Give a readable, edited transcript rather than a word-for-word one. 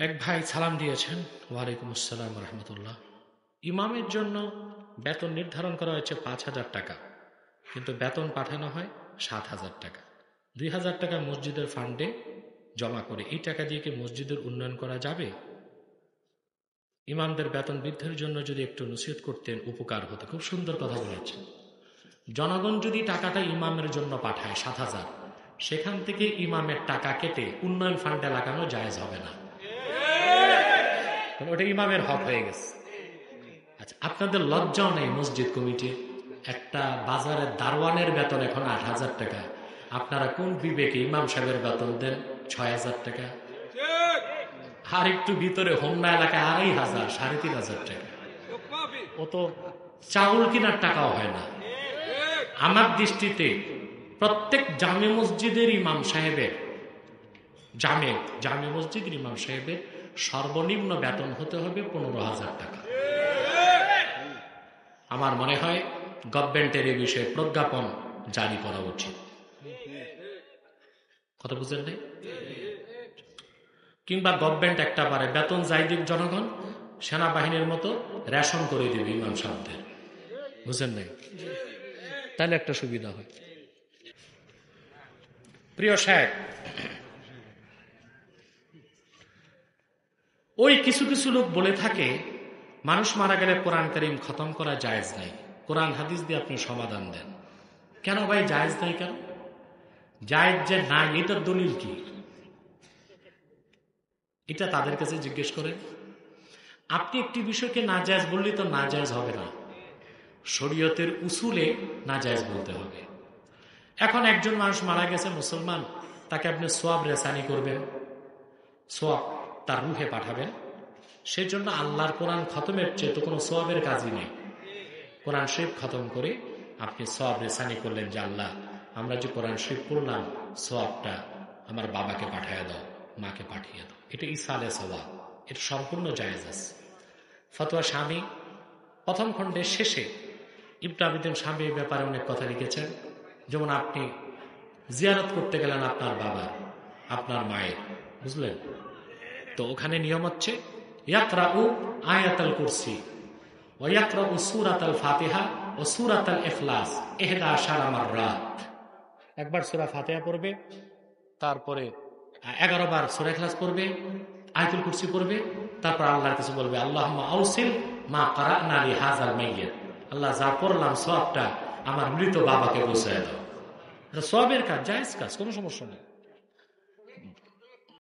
এক ভাই সালাম দিয়েছেন, ওয়ালাইকুম আসসালাম রহমতুল্লাহ। ইমামের জন্য বেতন নির্ধারণ করা হয়েছে 5,000 টাকা, কিন্তু বেতন পাঠানো হয় 7,000 টাকা। 2,000 টাকা মসজিদের ফান্ডে জমা করে এই টাকা দিয়ে কি মসজিদের উন্নয়ন করা যাবে? ইমামদের বেতন বৃদ্ধির জন্য যদি একটু নসিহত করতেন উপকার হতো। খুব সুন্দর কথা বলেছেন। জনগণ যদি টাকাটা ইমামের জন্য পাঠায় 7,000, সেখান থেকে ইমামের টাকা কেটে উন্নয়ন ফান্ডে লাগানো জায়েজ হবে না, ওটা ইমামের হক হয়ে গেছে। আচ্ছা, আপনাদের লজ্জাও নেই মসজিদ কমিটির? একটা বাজারের দারোয়ানের বেতন এখন 8,000 টাকা, আপনারা কোন বিবেকে ইমাম সাহেবের বেতন দেন 6,000 টাকা? আর একটু ভিতরে হোমনা এলাকায় 2,500, 3,500 টাকা। ও তো চাউল কেনার টাকাও হয় না। আমার দৃষ্টিতে প্রত্যেক জামে মসজিদের ইমাম সাহেবের জামে মসজিদের ইমাম সাহেবের সর্বনিম্ন বেতন হতে হবে 15,000 টাকা। আমার মনে হয় গভর্নমেন্টের এই বিষয়ে প্রজ্ঞাপন জারি করা উচিত। কথা বুঝলেন নাই? কিংবা গভর্নমেন্ট একটা পারে বেতন যাই দিক জনগণ, সেনাবাহিনীর মতো রেশন করে দিবে ইমাম সাহেবদের। বুঝলেন নাই? তাহলে একটা সুবিধা হয়। প্রিয় সাহেব, ওই কিছু কিছু লোক বলে থাকে মানুষ মারা গেলে কোরআন কারীম খতম করা জায়েজ নাই। কোরআন হাদিস দিয়ে আপনি সমাধান দেন। কেন ভাই জায়েজ নাই? কেন জায়েজ যে নাই এটার দলিল কি? এটা তাদের কাছে জিজ্ঞেস করেন। আপনি একটি বিষয়কে নাজায়েজ বললে তো নাজায়েজ হবে না, শরীয়তের উসুলে নাজায়েজ বলতে হবে। এখন একজন মানুষ মারা গেছে মুসলমান, তাকে আপনি সোয়াব রেসানি করবেন, সোয়াব তার রুহে পাঠাবেন। সেজন্য আল্লাহর কোরআন খতমের চেয়ে তো কোনো সোয়াবের কাজই নেই। কোরআন শরীফ খতম করে আপনি সোয়াব রেসানি করলেন যে আল্লাহ, আমরা যে কোরআন শরীফ পড়লাম, সোয়াবটা আমার বাবাকে পাঠিয়ে দাও, মাকে পাঠিয়ে দাও। এটা ইসালে সোয়াব, এটা সম্পূর্ণ জায়েজ আছে। ফতোয়া স্বামী প্রথম খণ্ডের শেষে ইবনে আবিদিন স্বামী এই ব্যাপারে অনেক কথা লিখেছেন। যেমন আপনি জিয়ারত করতে গেলেন আপনার বাবা, আপনার মায়ের, বুঝলেন তো? ওখানে নিয়ম হচ্ছে ইয়াকরাউ আয়াতুল কুরসি ওয়া ইয়াকরাউ সূরাতুল ফাতিহা ও সূরাতুল ইখলাস 11 মাররাত। একবার সূরা ফাতিহা পড়বে, তারপরে 11 বার সূরা ইখলাস পড়বে, আয়াতুল কুরসি পড়বে, তারপর আল্লাহর কাছে বলবে আল্লাহুম্মা আউসিল মা ক্বারানা লি হাযাল মাইয়িত, আল্লাহ যা পড়লাম সওয়াবটা আমার মৃত বাবাকে পৌঁছায় দাও। এটা সওয়াবের কাজ, জায়েজ কাজ, কোনো সমস্যা নেই।